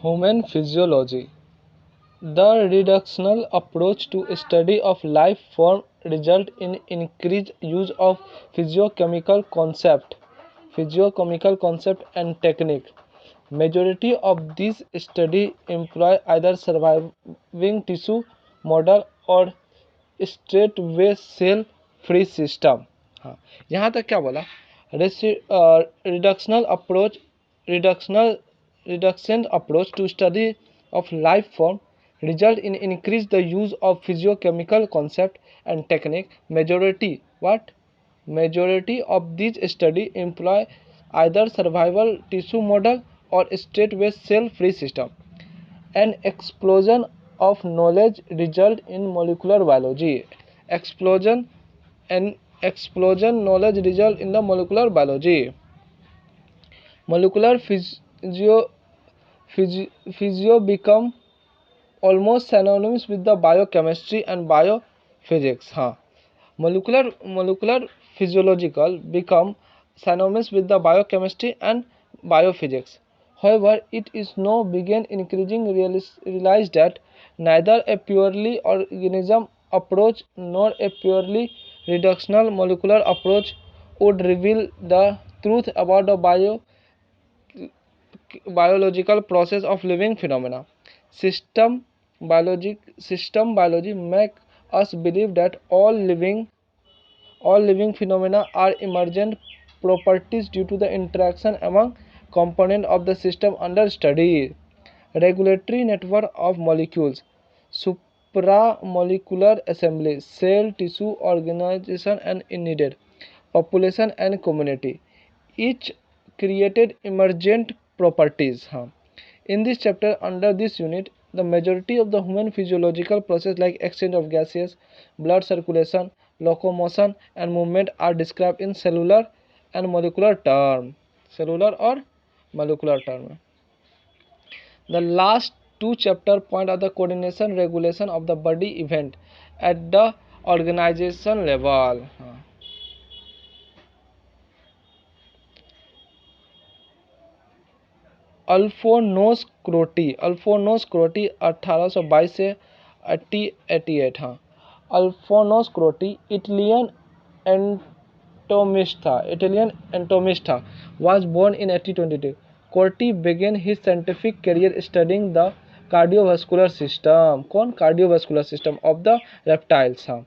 Human physiology. The reductional approach to study of life form result in increased use of physiochemical concept and technique. Majority of these study employ either surviving tissue model और straightway cell free system. हाँ, यहाँ तक क्या बोला? Reductional approach reductional reduction approach to study of life form result in increase the use of physiochemical concept and technique. Majority of these study employ either survival tissue model or straightway cell free system. An explosion of knowledge result in molecular biology. Explosion knowledge result in the molecular biology. Molecular physio become almost synonymous with the biochemistry and biophysics. हाँ, molecular physiological become synonymous with the biochemistry and biophysics. However, it is now began increasing realized that neither a purely organism approach nor a purely reductional molecular approach would reveal the truth about the biological process of living phenomena. System biology make us believe that all living phenomena are emergent properties due to the interaction among components of the system under study. Regulatory network of molecules, supramolecular assembly, cell, tissue, organization and needed, population and community. Each created emergent properties. In this chapter, under this unit, the majority of the human physiological process like exchange of gases, blood circulation, locomotion and movement are described in cellular and molecular term. Cellular or molecular term. The last two chapter point at the coordination regulation of the body event at the organization level. अल्फोनोस क्रोटी 1822 से 1888. हाँ, अल्फोनोस क्रोटी Italian anatomist था. Was born in 1822. Corti began his scientific career studying the cardiovascular system. कौन? Cardiovascular system of the reptiles. हाँ.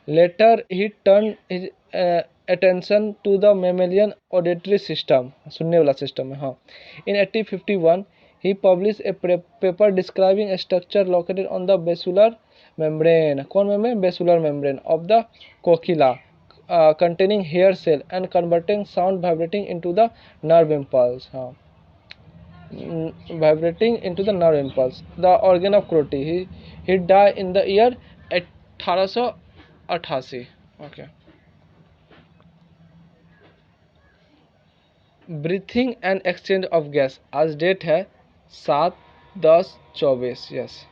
Later he turned his attention to the mammalian auditory system. सुनने वाला system है. हाँ. In 1851 he published a paper describing a structure located on the basilar membrane. कौन membrane? Basilar membrane of the cochlea, containing hair cell and converting sound vibrating into the nerve impulse. हाँ. Vibrating into the nerve impulse. The organ of Crotty. He died in the year 1888. Okay. Breathing and exchange of gas. आज date है 7/10/24. Yes.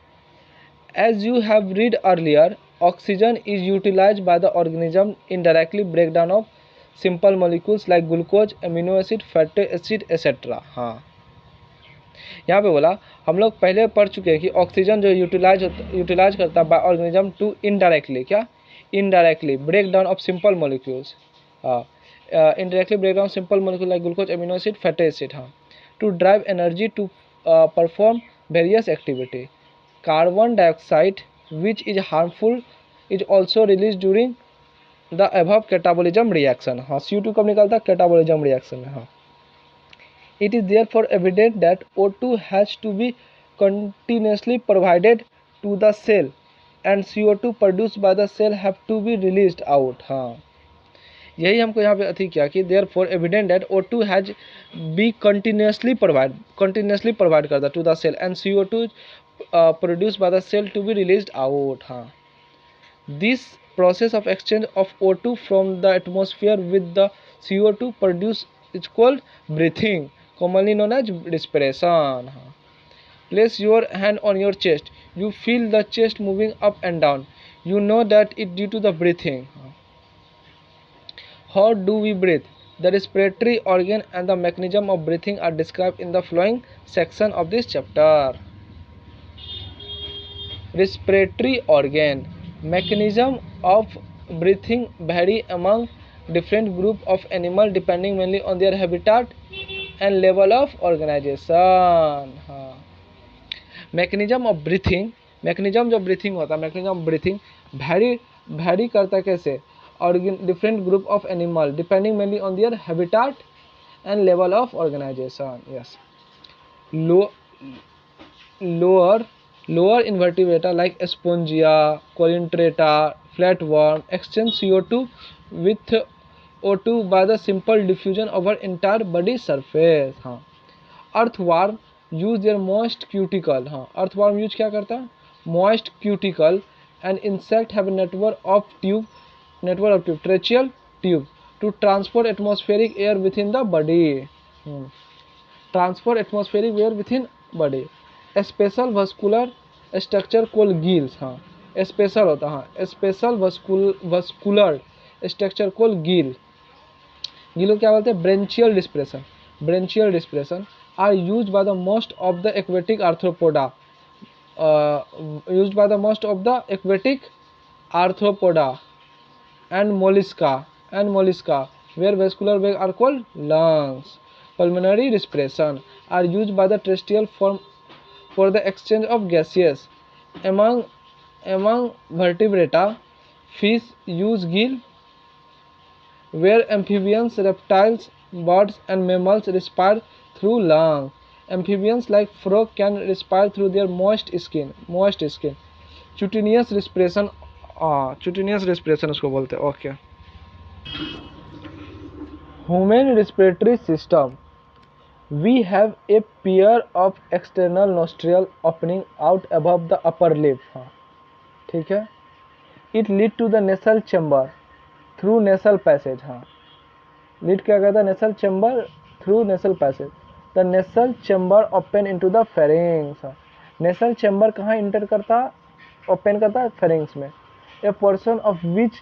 As you have read earlier, oxygen is utilized by the organism in directly breakdown of simple molecules like glucose, amino acid, fatty acid, etc. हाँ, यहाँ पे बोला हम लोग पहले पढ़ चुके हैं कि ऑक्सीजन जो यूटिलाइज करता है by organism to indirectly break down of simple molecules. Indirectly break down simple molecule like glucose, amino acid, fatty acid. हाँ, to drive energy to perform various activity. Carbon dioxide which is harmful is also release during the above catabolism reaction. हाँ, CO2 कब निकलता है? Catabolism reaction में. हाँ, it is therefore evident that O2 has to be continuously provided to the cell and CO2 produced by the cell have to be released out. हाँ, यही हमको यहाँ पे अथी किया कि therefore evident that O2 has be continuously provide करता to the cell and CO2 produced by the cell to be released out. हाँ, this process of exchange of O2 from the atmosphere with the CO2 produced is called breathing, commonly known as respiration. Place your hand on your chest. You feel the chest moving up and down. You know that it due to the breathing. How do we breathe? The respiratory organ and the mechanism of breathing are described in the following section of this chapter. Respiratory organ. Mechanism of breathing vary among different group of animal depending mainly on their habitat and level of organization. Mechanism of breathing, mechanism जो breathing होता है, mechanism of breathing vary करता है कैसे, और different group of animal depending mainly on their habitat and level of organization. Yes. Lower Invertebrata like Spongia, Coelenterata, flatworm exchange CO2 with O2 by the simple diffusion over entire body surface. हाँ. Earthworm use their moist cuticle. हाँ, earthworm use क्या करता है, moist cuticle and insect have network of tube tracheal tube to transport atmospheric air within the body. Transport atmospheric air within body. Special vascular structure call gills. हाँ, special होता है. हाँ, special vascular structure call gill. गिलो क्या बोलते हैं, branchial dispersion. Branchial dispersion are used by the most of the aquatic arthropoda. And mollusca where vascular bag are called lungs. Pulmonary respiration are used by the terrestrial form for the exchange of gases. Among vertebrata, fish use gill, where amphibians, reptiles, birds and mammals respire through lungs. Amphibians like frog can respire through their moist skin. Cutaneous respiration, cutaneous respiration उसको बोलते हैं. Okay. Human respiratory system. We have a pair of external nostril opening out above the upper lip. हाँ, ठीक है. It lead to the nasal chamber through nasal passage. हाँ, lead क्या कहता है, nasal chamber through nasal passage. The nasal chamber open into the pharynx. nasal chamber कहाँ inter करता, open करता है, pharynx में. A portion of which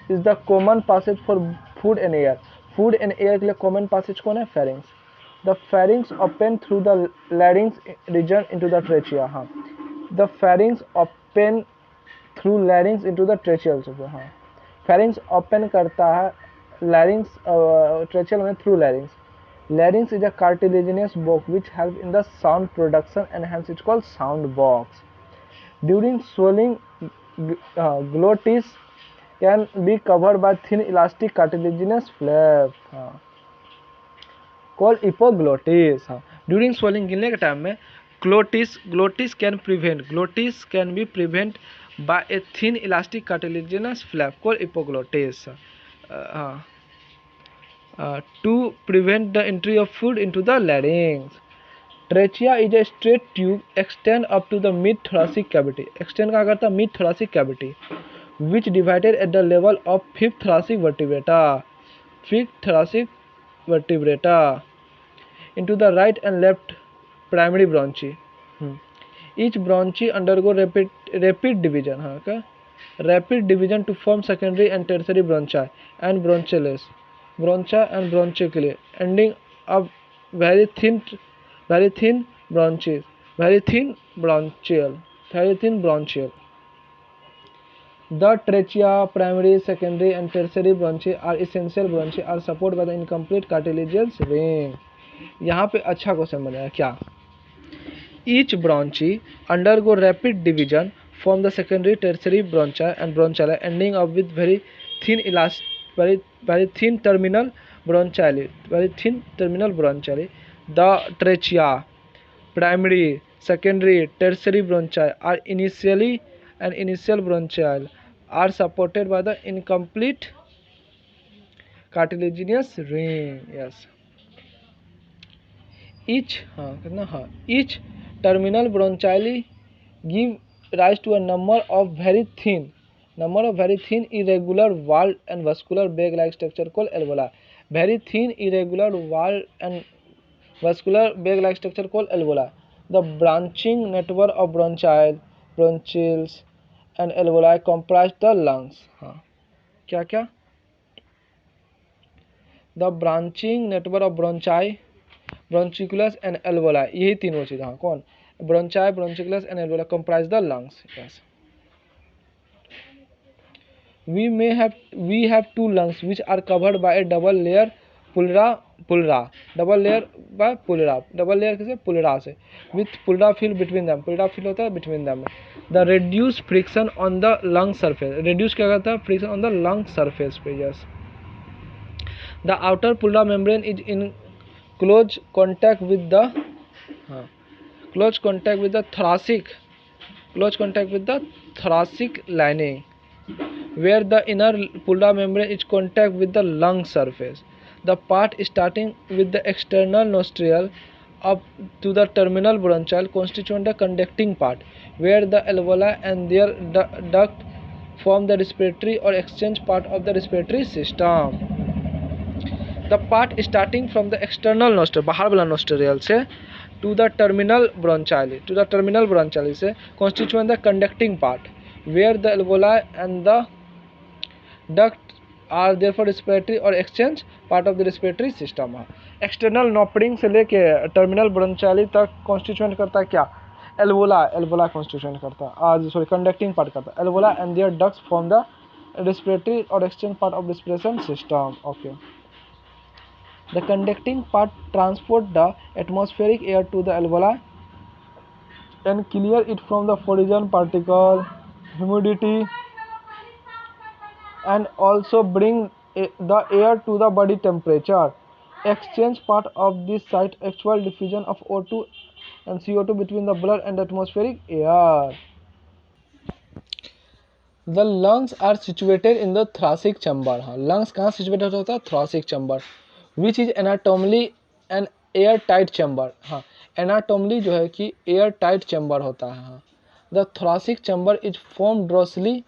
is the common passage for food and air. food and air के लिए common passage कौन है, pharynx. The pharynx open through the larynx region into the trachea. हाँ, the pharynx open through larynx into the tracheal. हाँ, pharynx open करता है larynx tracheal में through larynx. Larynx is a cartilaginous box which helps in the sound production and hence it's called sound box. During swelling, glottis can be covered by thin elastic cartilaginous flap called epiglottis. During swelling, गिलने के time में glottis can be prevent by a thin elastic cartilaginous flap called epiglottis. To prevent the entry of food into the larynx. Trachea is a straight tube extend up to the mid thoracic cavity. Extend कहाँ करता है, mid thoracic cavity, which divided at the level of fifth thoracic vertebrata into the right and left primary bronchi. Each bronchi undergo rapid division. हाँ, क्या rapid division to form secondary and tertiary bronchi and bronchioles. Bronchi and bronchiole ending up very thin bronchial. The trachea, primary, secondary and tertiary bronchi are essential bronchi are supported by the incomplete cartilaginous ring. यहाँ पे अच्छा question बना है क्या, each bronchi undergo rapid division from the secondary, tertiary bronchi and bronchioli ending up with very thin terminal bronchioli. The trachea, primary, secondary, tertiary bronchi are initial bronchial are supported by the incomplete cartilaginous ring. Yes. Each terminal bronchioli give rise to a number of very thin irregular walled and vascular bag-like structure called alveoli. Very thin irregular walled and vascular bag-like structure called alveoli. The branching network of bronchioles and alveoli comprise the lungs. हाँ, क्या the branching network of bronchi, bronchioles and alveoli, यही तीनों चीज़। हाँ, कौन? Bronchi, bronchioles and alveoli comprise the lungs. Yes, we have two lungs which are covered by a double layer pulra, double layer by pulra, double layer किसे? pulra से, with pulra fill between them, pulra fill होता है between them। the reduce friction on the lung surface, reduce क्या करता है? friction on the lung surface पे। yes, the outer pulra membrane is in close contact with the close contact with the thoracic lining, where the inner pulra membrane is contact with the lung surface. The part starting with the external nostril up to the terminal bronchial constituent the conducting part, where the alveoli and their duct form the respiratory or exchange part of the respiratory system. The part starting from the external nostril, बाहर वाला nostril से, to the terminal bronchial से constituent the conducting part, where the alveoli and the duct are therefore respiratory और exchange part of the respiratory system। External नोपरिंग से लेके terminal ब्रोंचाली तक constituent करता है क्या? एल्वोला कॉन्स्टिट्यूएंट करता है, कंडक्टिंग पार्ट करता है। Alveoli and their ducts form the respiratory or exchange part of respiration system। okay, the conducting part transport the atmospheric air to the alveoli and clear it from the foreign particle, humidity, and also bring the air to the body temperature. Exchange part of this site actual diffusion of O2 and CO2 between the blood and atmospheric air। The lungs are situated in the thoracic chamber। हाँ, lungs कहाँ situated होता है? thoracic chamber, which is anatomically an air tight chamber। हाँ, anatomically जो है कि air tight chamber होता है। हाँ, the thoracic chamber is formed dorsally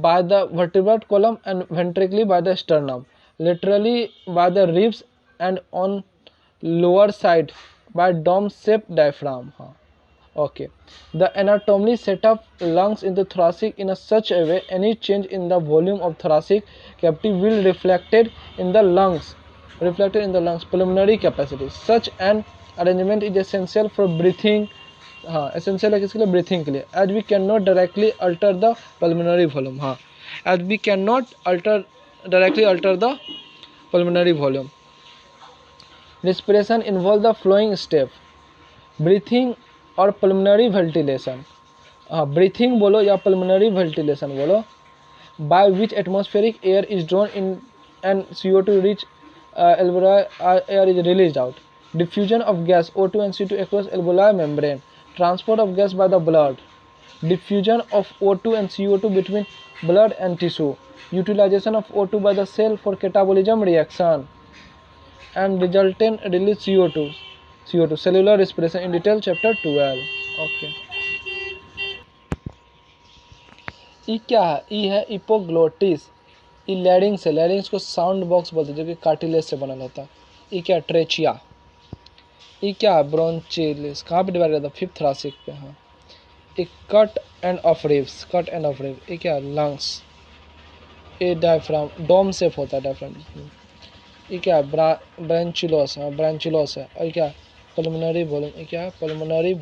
by the vertebrate column and ventrically by the sternum, laterally by the ribs and on lower side by dome-shaped diaphragm। हाँ, okay, the anatomy set up lungs in the thoracic in a such a way any change in the volume of thoracic cavity will reflected in the lungs pulmonary capacity। such an arrangement is essential for breathing। हाँ, essential है किसके लिए? breathing के लिए। as we cannot directly alter the pulmonary volume। हाँ, as we cannot directly alter the pulmonary volume। respiration involve the flowing step, breathing और pulmonary ventilation। हाँ, breathing बोलो या pulmonary ventilation बोलो, by which atmospheric air is drawn in and CO2 rich alveoli air is released out। diffusion of gas O2 and CO2 across alveoli membrane, transport of gas by the blood, diffusion of O2 and CO2 between blood and tissue, utilization of O2 by the cell for catabolism reaction, and resultant release CO2 cellular respiration in detail chapter 12। okay, ई क्या है? ई है इपोग्लोटिस, ई लैरिंग्स है, लैरिंग्स को sound box बोलते हैं जो कि cartilage से बना होता है। ई क्या? ट्रेचिया। ई क्या? ब्रोंचिलिस। कहाँ पे डिवाइड करता है? फिफ्थ थोरैसिक पे। हाँ, एक कट एंड ऑफ रिब्स, ये क्या? लंग्स। ये डायफ्राम, डोम शेप होता है डायफ्राम। ये क्या? ब्रांचिलोस। हाँ, ब्रांचिलोस है। और क्या? Pulmonary volume. ये क्या है? Pulmonary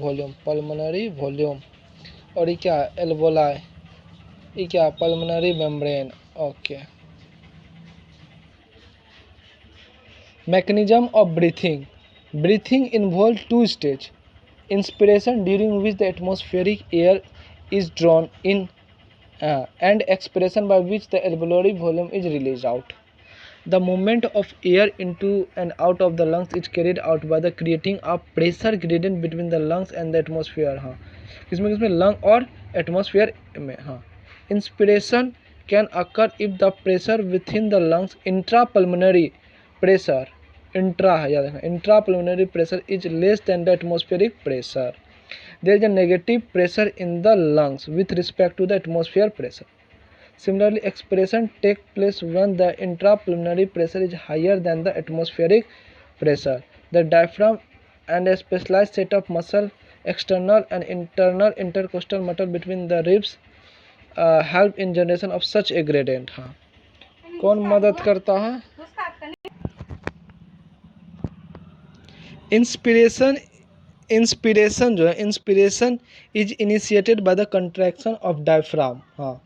volume. और ये क्या? एल्वोलाई। ये क्या? Pulmonary membrane. Okay, mechanism of breathing involves two stages: inspiration, during which the atmospheric air is drawn in, and expiration, by which the alveolar volume is released out। the movement of air into and out of the lungs is carried out by the creating a pressure gradient between the lungs and the atmosphere। हाँ, किसमें lung और atmosphere में। हाँ, inspiration can occur if the pressure within the lungs intrapulmonary pressure, याद रखना, intrapulmonary pressure is less than the atmospheric pressure। there is a negative pressure in the lungs with respect to the atmosphere pressure। similarly, expiration takes place when the intrapulmonary pressure is higher than the atmospheric pressure। the diaphragm and a specialized set of muscle, external and internal intercostal muscle between the ribs, help in generation of such a gradient। हाँ, कौन मदद करता है? Inspiration inspiration जो है, inspiration is initiated by the contraction of diaphragm, हाँ,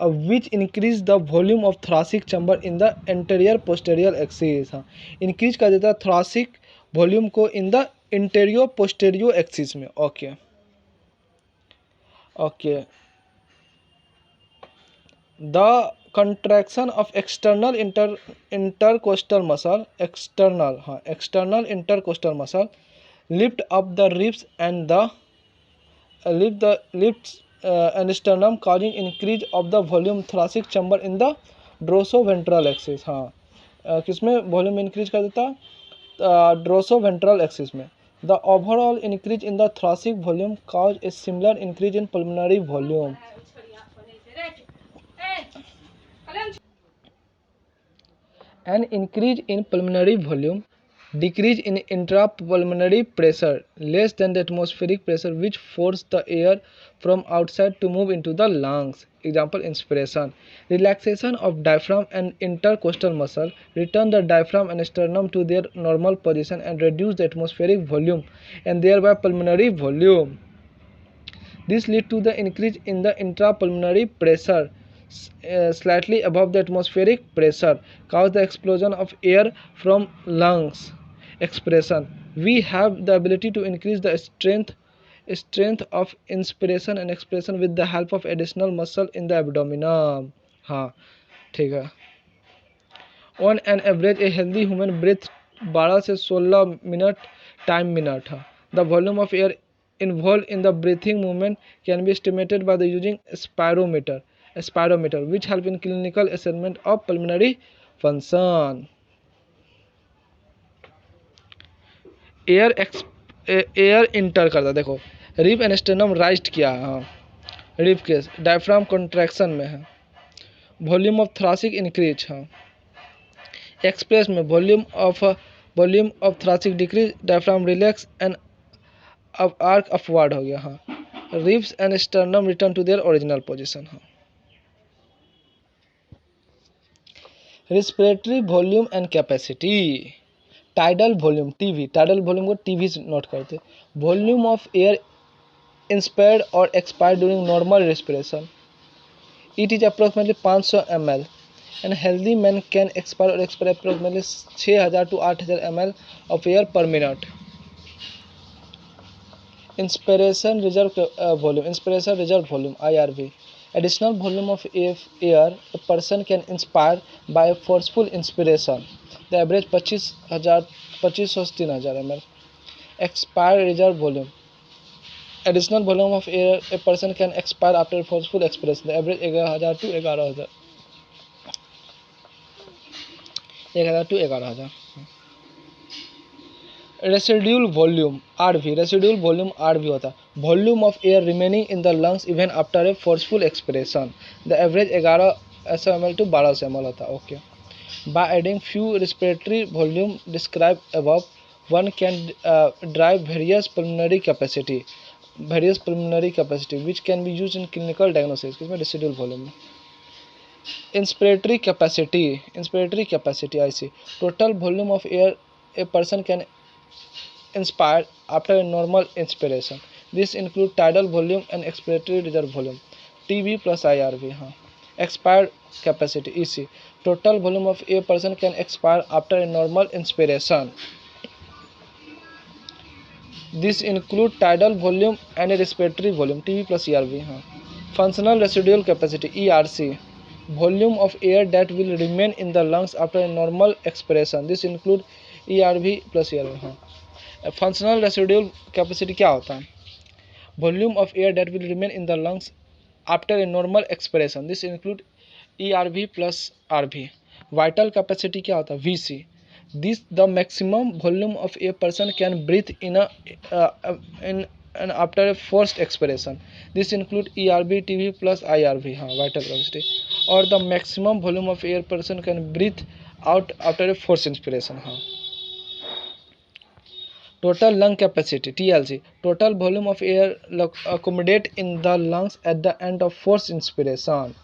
which increase the volume of thoracic chamber in the anterior posterior axis, हाँ, increase कर देता है थोरैसिक वॉल्यूम को in the interior posterior axis में। Okay okay the contraction of external intercostal muscle, external, हाँ, external intercostal muscle lift up the ribs and the lifts and sternum, causing increase of the volume thoracic chamber in the dorsoventral axis, हाँ, किसमें volume increase कर देता है, डोर्सोवेंट्रल axis में। The overall increase in the thoracic volume cause a similar increase in pulmonary volume। An increase in pulmonary volume, decrease in intrapulmonary pressure less than the atmospheric pressure, which force the air from outside to move into the lungs. Example, inspiration. Relaxation of diaphragm and intercostal muscle return the diaphragm and sternum to their normal position and reduce the atmospheric volume and thereby pulmonary volume. This leads to the increase in the intrapulmonary pressure slightly above the atmospheric pressure, cause the explosion of air from lungs. Expression. We have the ability to increase the strength of inspiration and expression with the help of additional muscle in the abdomen, हाँ, ठीक है। On an average a healthy human breathes 12 से 16 minute time minute, हाँ। The volume of air involved in the breathing movement can be estimated by the using spirometer, which help in clinical assessment of pulmonary function. Air inter करता, देखो rib end stannum rise किया, हाँ, rib cage, diaphragm contraction में है, volume of thoracic increase, हाँ, express में volume of thoracic decrease, diaphragm relax and arch upward हो गया, हाँ, ribs and sternum return to their original position, हाँ। Respiratory volume and capacity, tidal volume, TV, tidal volume को TV से note करते, volume of air inspired और expired during normal respiration, it is approximately 500 ml and healthy man can expire और expire approximately 6000 to 8000 ml of air पर minute. Inspiration reserve volume IRV, additional volume of air a person can inspire by forceful inspiration, the average 2500 से 3000 ml। expire reserve volume, additional volume of air a person can expire after forceful expiration, the average 1000 to 11000। Residual volume RV होता है, volume of air remaining in the lungs even after a forceful expiration, the average 1100 ml to 1200 ml होता है। Okay, by adding few respiratory volume describe above one can drive various pulmonary capacity which can be use in clinical diagnosis, किसमें residual volume में। Inspiratory capacity IC, total volume of air a person can inspire after a normal inspiration. This include tidal volume and expiratory reserve volume, TB plus IRV, हाँ। expired capacity EC, total volume of a person can expire after a normal inspiration. This include tidal volume and a respiratory volume, TB plus ERV, हाँ। functional residual capacity ERC, volume of air that will remain in the lungs after a normal expiration. This include ERV plus ERV, हाँ। Functional residual capacity क्या होता है, volume of air that will remain in the lungs after a normal expiration, this include ERV plus RV। Vital capacity क्या होता है, VC, this the maximum volume of a person can breathe in after a forced expiration, this include ERV TB plus IRV, हाँ, vital capacity. और the maximum volume of air person can breathe out after a force inspiration, हाँ। Total lung capacity TLC, total volume of air accommodate in the lungs at the end of force inspiration,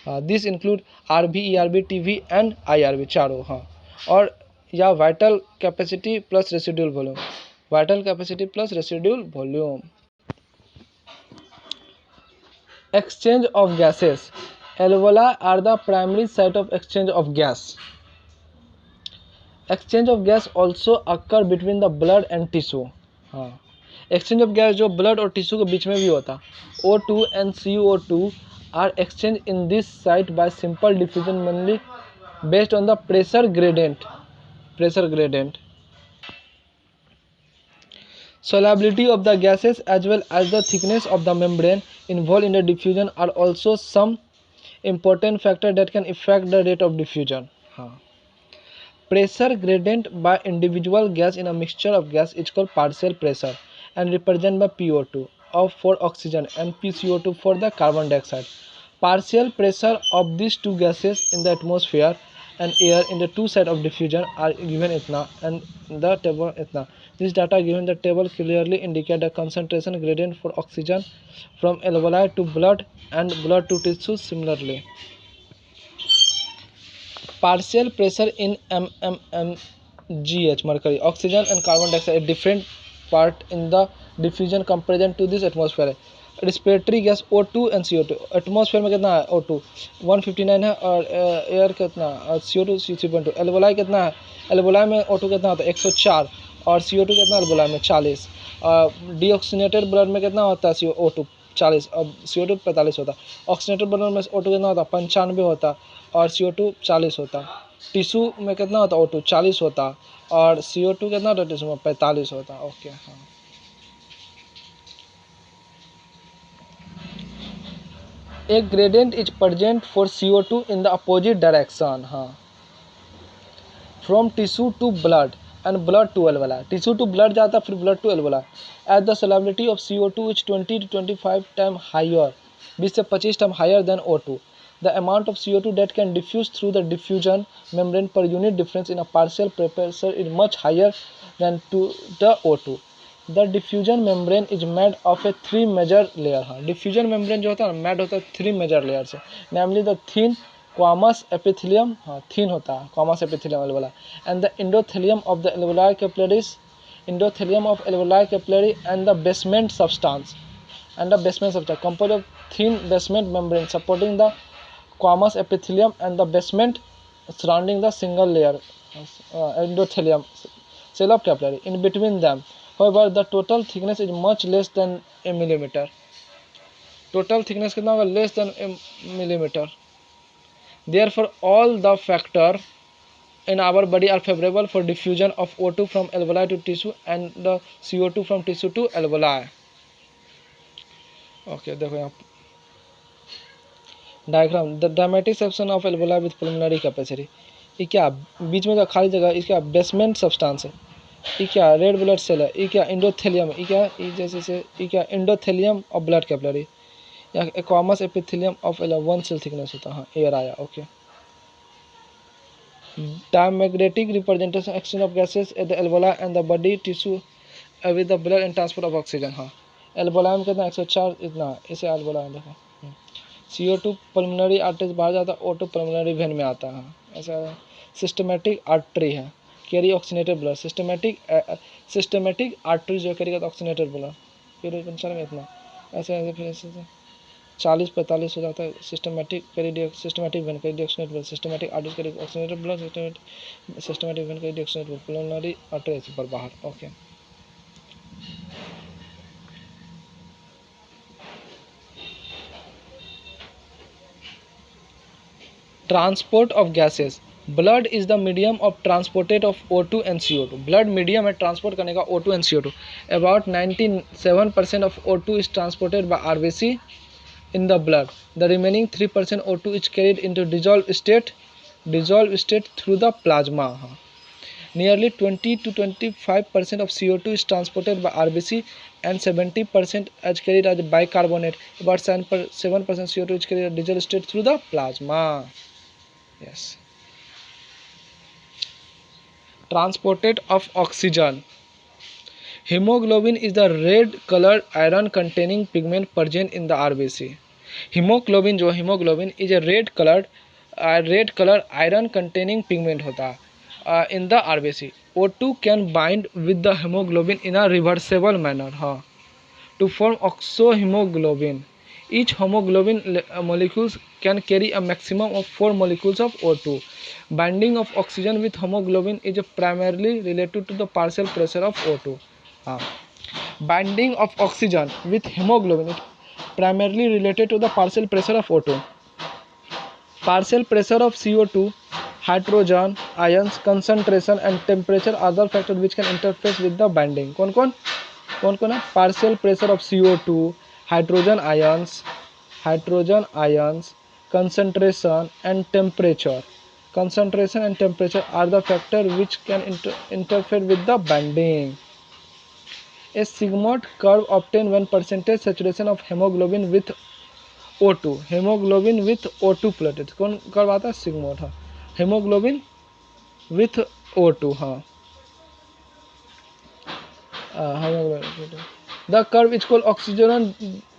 this include RV ERV TB and IRV चारों, हाँ। और या vital capacity plus residual volume, vital capacity plus residual volume. Exchange of gases. Alveoli are the primary site of exchange of gas. Exchange of gas also occur between the blood and tissue. हाँ, exchange of gas जो blood और tissue के बीच में भी होता। O2 and CO2 are exchanged in this site by simple diffusion mainly based on the pressure gradient. Pressure gradient. Solubility of the gases as well as the thickness of the membrane involved in the diffusion are also some important factor that can affect the rate of diffusion. Pressure gradient by individual gas in a mixture of gas is called partial pressure and represented by PO2 for oxygen and PCO2 for the carbon dioxide. Partial pressure of these two gases in the atmosphere and air in the two sides of diffusion are given itna and the table itna. This data given in the table clearly indicate the concentration gradient for oxygen from alveoli to blood and blood to tissue similarly. Partial pressure in mmMgh mercury, oxygen and carbon dioxide a different part in the diffusion comparison to this atmosphere है। Respiratory gas O2 and CO2, atmosphere में कितना है O2 159 है और air कितना और CO2 3.2। Alveoli कितना है, एल्वोलाई में O2 कितना होता है 104 और CO2 कितना एल्वोलाई में 40। डीऑक्सीनेटेड ब्लड में कितना होता है O2 40 और CO2 45 होता। ऑक्सीनेटेड ब्लड में O2 कितना होता 95 होता और CO2 40 होता। टिश्यू में कितना होता O2 40 होता और CO2 कितना होता टिश्यू में 45 होता। ओके हाँ, A gradient is present for CO2 in the opposite direction. हाँ, from tissue to blood and blood to alveoli. Tissue to blood जाता फिर blood to alveoli. As the solubility of CO2 is 20 to 25 times higher, 20 से 25 times higher than O2. The amount of CO2 that can diffuse through the diffusion membrane per unit difference in a partial pressure is much higher than to the O2. The diffusion membrane is made of a 3 major layer. हाँ, diffusion membrane जो होता है ना made होता है 3 major layer से, namely the thin squamous epithelium, हाँ thin होता है squamous epithelium alveoli, and the endothelium of the alveoli capillaries, endothelium of alveoli capillary and the basement substance, composed of thin basement membrane supporting the squamous epithelium and the basement surrounding the single layer endothelium cell of capillary. In between them, however, the total thickness is much less than a millimeter. Total thickness कितना होगा less than a millimeter. Therefore, all the factors in our body are favorable for diffusion of O2 from alveoli to tissue and the CO2 from tissue to alveoli. Okay, देखो यहाँ diagram, the डायमेटिक section of alveoli with pulmonary capacity. ये क्या बीच में का खाली जगह, इसका basement substance है। ये क्या रेड ब्लड सेल है। ये क्या एंडोथेलियम है। ये क्या जैसे ये क्या एंडोथेलियम ऑफ ब्लड कैपिलरी या एक्वामस एपिथेलियम ऑफ 1 सेल थिकनेस होता है। हाँ, एयर आया। Okay, diamagnetic representation exchange of gases at the alveoli and the body tissue with the blood and transport of oxygen. हाँ, एल्वोलाई में कितना 104 इतना, इसे एल्वोलाई देखो। CO2 पल्मोनरी आर्टरी से बाहर जाता है, O2 पल्मोनरी वेन में आता है। ऐसा सिस्टमेटिक आर्टरी है, carry oxygenated blood. Systematic artery जो कैरी करता ऑक्सीनेटेड ब्लड, फिर में इतना ऐसे ऐसे फिर ऐसे 40-45 हो जाता है। Systematic when carry oxygenated blood, systematic artery carry oxygenated blood, systematic when carry oxygenated blood, pulmonary artery से पर बाहर। Okay, transport of gases. Blood is the medium of transported of O2 and CO2। Blood medium है transport करने का O2 and CO2। About 97% of O2 is transported by RBC in the blood. The remaining 3% O2 is carried into dissolve state through the plasma. Nearly 20 to 25% of CO2 is transported by RBC and 70% is carried as bicarbonate. About 7% CO2 is carried as dissolved state through the plasma. Yes. Transported of oxygen. Hemoglobin is the red colored iron containing pigment present in the RBC. Hemoglobin is a red colored iron containing pigment होता है in the RBC. O2 can bind with the hemoglobin in a reversible manner to form oxohemoglobin. Each hemoglobin molecules can carry a maximum of 4 molecules of O2. Binding of oxygen with hemoglobin is primarily related to the partial pressure of O2. Binding of oxygen with hemoglobin is primarily related to the partial pressure of O2. Partial pressure of CO2, hydrogen ions, concentration and temperature are the factors which can interface with the binding. कौन कौन है? Partial pressure of CO2, hydrogen ions, concentration and temperature. Concentration and temperature are the factors which can interfere with the binding. A sigmoid curve obtained when percentage saturation of hemoglobin with O2. Haemoglobin with O2 plated कौन curve आता है? सिग्मोड. हाँ, haemoglobin with O2. हाँ, the curve is called oxygen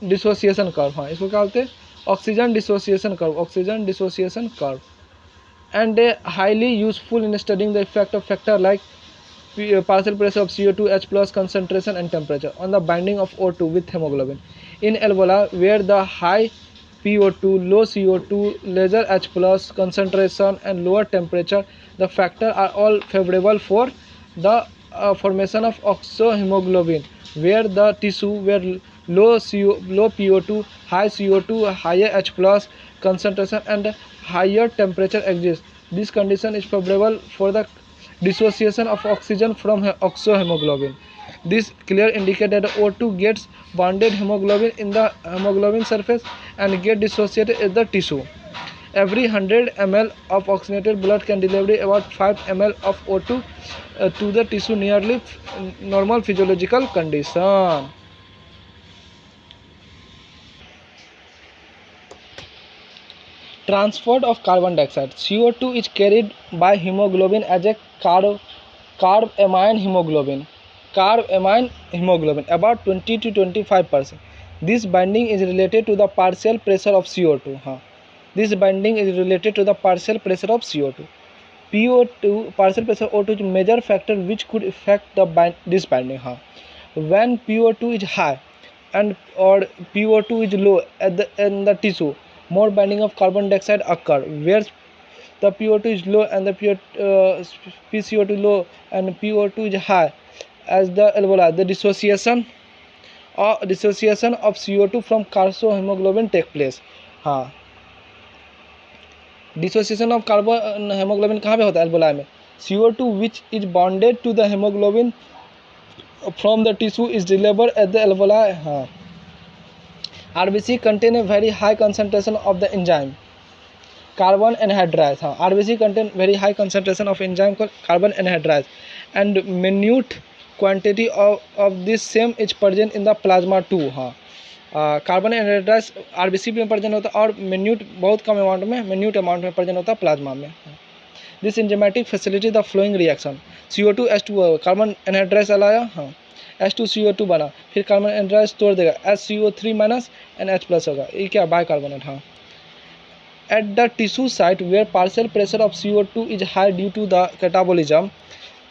dissociation curve. हाँ, इसको क्या बोलते हैं? Oxygen dissociation curve. And highly useful in studying the effect of factor like partial pressure of CO2, H plus, concentration and temperature on the binding of O2 with hemoglobin. In Ebola, where the high PO2, low CO2, lesser H plus concentration and lower temperature, the factors are all favorable for the formation of oxohemoglobin. Where the tissue where low PO2, high CO2, higher H plus concentration and higher temperature exists. This condition is favorable for the dissociation of oxygen from oxohemoglobin. This clearly indicates that O2 gets bonded hemoglobin in the hemoglobin surface and get dissociated in the tissue. Every 100 ml of oxygenated blood can deliver about 5 ml of O2 to the tissue, nearly normal physiological condition. Transport of carbon dioxide. CO2 is carried by hemoglobin as a carbamine hemoglobin. About 20 to 25%. This binding is related to the partial pressure of CO2. PO2 partial pressure O2 is a major factor which could affect this binding. When PO2 is high and or PO2 is low in the tissue, more binding of carbon dioxide occur. Where the PO2 is low and the PCO2 low and PO2 is high, as the alveoli, the dissociation of CO2 from carbohemoglobin take place. हाँ, dissociation of carbon haemoglobin कहाँ पे होता है? Alveoli में. CO2 which is bonded to the hemoglobin from the tissue is delivered at the alveoli. हाँ, RBC contain a very high concentration of the enzyme carbon anhydrase. हाँ, RBC contain very high concentration of enzyme called carbon anhydrase and minute quantity of this same is present in the plasma too. हाँ, carbon एनहाइड्राइज RBC में present होता है और minute बहुत कम amount में present होता है प्लाज्मा में. This enzymatic facility the following reaction. CO2 H2O carbon anhydrase लाया. हाँ, H2CO2 बना, फिर कार्बन एनहाइड्राइज तोड़ देगा, HCO3 minus and H plus होगा. ये क्या? बाइकार्बोनेट. हाँ, at the tissue site where partial pressure of CO2 is high due to the catabolism,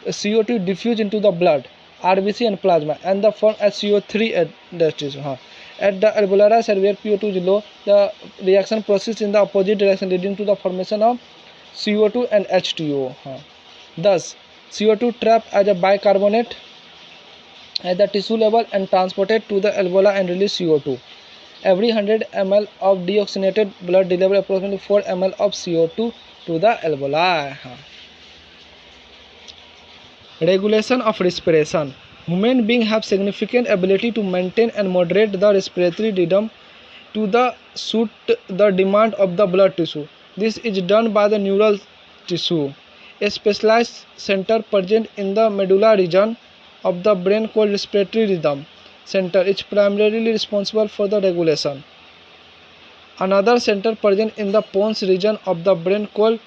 CO2 diffuse into the blood, RBC and plasma and the form HCO3 at the tissue. हाँ, at the alveoli site where PO2 is low, the reaction proceeds in the opposite direction leading to the formation of CO2 and H2O. हाँ, thus CO2 trapped as a bicarbonate at the tissue level and transported to the alveoli and release CO2. Every 100 ml of deoxygenated blood delivers approximately 4 ml of CO2 to the alveoli. हाँ. Regulation of respiration. Human beings have significant ability to maintain and moderate the respiratory rhythm to suit the demand of the blood tissue. This is done by the neural tissue, a specialized center present in the medulla region of the brain called respiratory rhythm center is primarily responsible for the regulation. Another center present in the pons region of the brain called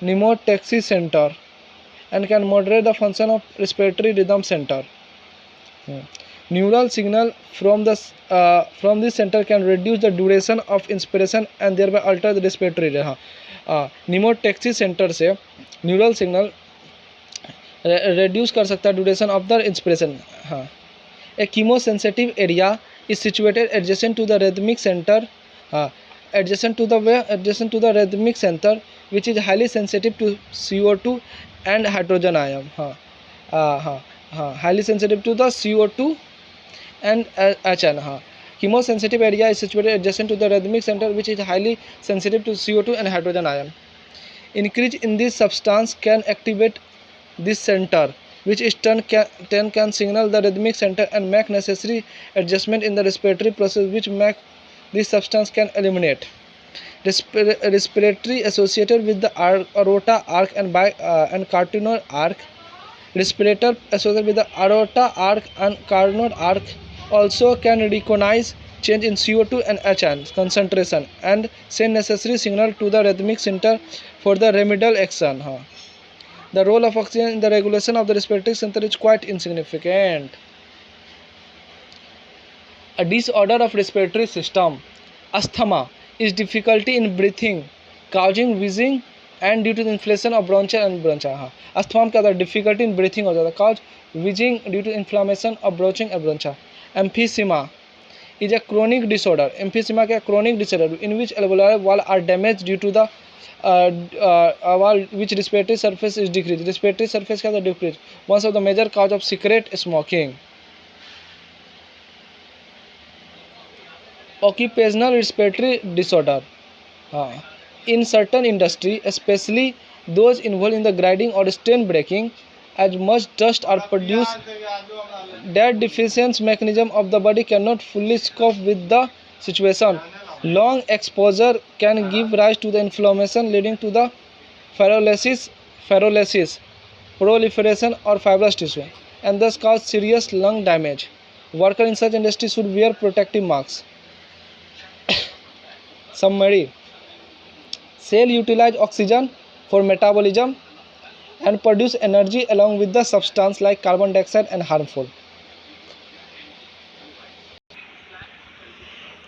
pneumotaxis center and can moderate the function of respiratory rhythm center. Neural signal from this center can reduce the duration of inspiration and thereby alter the respiratory rate. pneumotaxis center से neural signal reduce कर सकता है duration of the inspiration. हाँ. A chemosensitive area is situated adjacent to the rhythmic center. हाँ. Adjacent to the rhythmic center, which is highly sensitive to CO2 and hydrogen ion. हाँ. हाँ. हाँ. Highly sensitive to the CO2 and HN. हाँ. Chemosensitive area is situated adjacent to the rhythmic center, which is highly sensitive to CO2 and hydrogen ion. Increase in this substance can activate this center, which in turn can signal the rhythmic center and make necessary adjustment in the respiratory process, which make this substance can eliminate. Respiratory associated with the aorta arc and carotid arc. Respirator associated with the aorta arc and carotid arc also can recognize change in CO2 and HN concentration and send necessary signal to the rhythmic center for the remedial action. The role of oxygen in the regulation of the respiratory center is quite insignificant. A disorder of respiratory system, asthma, is difficulty in breathing, causing wheezing and due to the inflammation of bronchi and bronchi. Asthma में क्या होता है, difficulty in breathing हो जाता है, cause wheezing due to inflammation of bronchi and bronchia. Emphysema is a chronic disorder. Emphysema is a chronic disorder in which alveolar wall are damaged due to the wall which respiratory surface is decreased. Respiratory surface का decrease. One of the major cause of cigarette smoking. Occupational respiratory disorder. In certain industry, especially those involved in the grinding or stone breaking, as much dust are produced that defense mechanism of the body cannot fully cope with the situation. Long exposure can give rise to the inflammation leading to the paralysis, proliferation or fibrous tissue, and thus cause serious lung damage. Workers in such industry should wear protective masks. Summary: cell utilize oxygen for metabolism and produce energy along with the substance like carbon dioxide and harmful.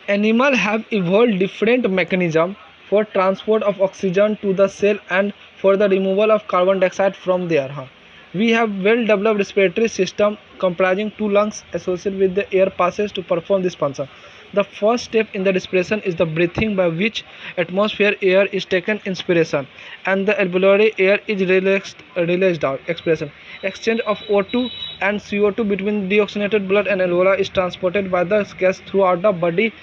Animals have evolved different mechanisms for transport of oxygen to the cell and for the removal of carbon dioxide from there. We have well-developed respiratory system comprising two lungs associated with the air passes to perform this function. The first step in the respiration is the breathing, by which atmosphere air is taken inspiration and the alveolar air is released out expiration. Exchange of O2 and CO2 between deoxygenated blood and alveolar is transported by the gas throughout the body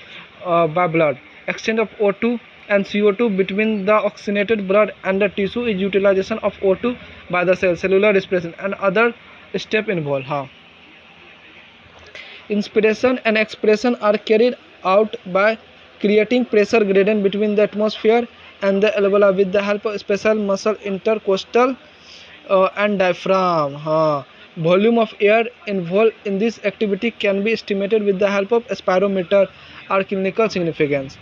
by blood. Exchange of O2 and CO2 between the oxygenated blood and the tissue is utilization of O2 by the cellular respiration and other step involved. Inspiration and expiration are carried out by creating pressure gradient between the atmosphere and the alveolar with the help of special muscle intercostal and diaphragm. Volume of air involved in this activity can be estimated with the help of spirometer or clinical significance.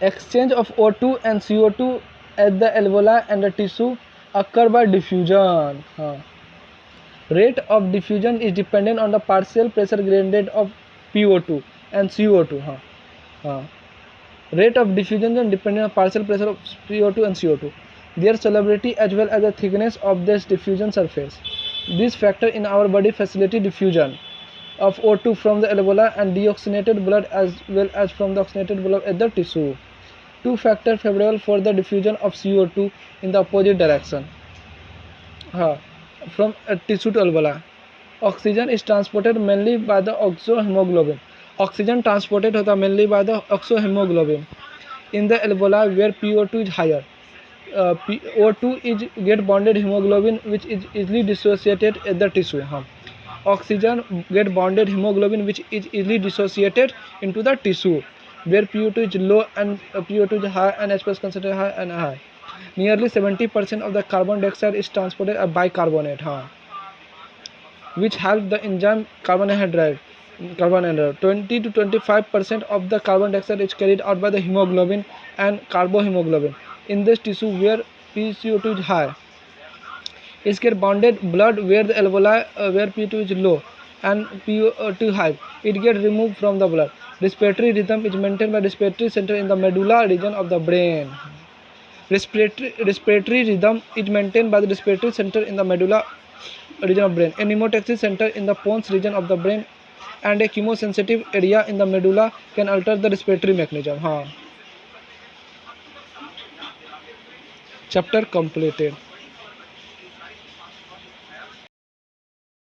Exchange of O2 and CO2 at the alveoli and the tissue occur by diffusion. Rate of diffusion is dependent on the partial pressure gradient of PO2 and CO2. Rate of diffusion is dependent on partial pressure of PO2 and CO2, their solubility as well as the thickness of this diffusion surface. This factor in our body facilitate diffusion of O2 from the alveoli and deoxygenated blood as well as from the oxygenated blood at the tissue. Two factors favorable for the diffusion of CO2 in the opposite direction. From tissue to alveoli. Oxygen is transported mainly by the oxohemoglobin. Oxygen transported होता mainly by the oxohemoglobin in the alveoli where PO2 is higher. O2 is get bonded hemoglobin which is easily dissociated at the tissue. Oxygen get bonded hemoglobin which is easily dissociated into the tissue where PO2 is low and PO2 is high and H concentration high and high. Nearly 70% of the carbon dioxide is transported by bicarbonate, which help the enzyme carbonhydrate. 20 to 25% of the carbon dioxide is carried out by the hemoglobin and carbohemoglobin in this tissue where PCO2 is high. It get bonded blood where the alveoli where P2 is low and PO2 high. It get removed from the blood. Respiratory rhythm is maintained by respiratory center in the medulla region of the brain. Respiratory rhythm is maintained by the respiratory center in the medulla region of brain, a pneumotaxis center in the pons region of the brain, and a chemosensitive area in the medulla can alter the respiratory mechanism. हाँ, chapter completed.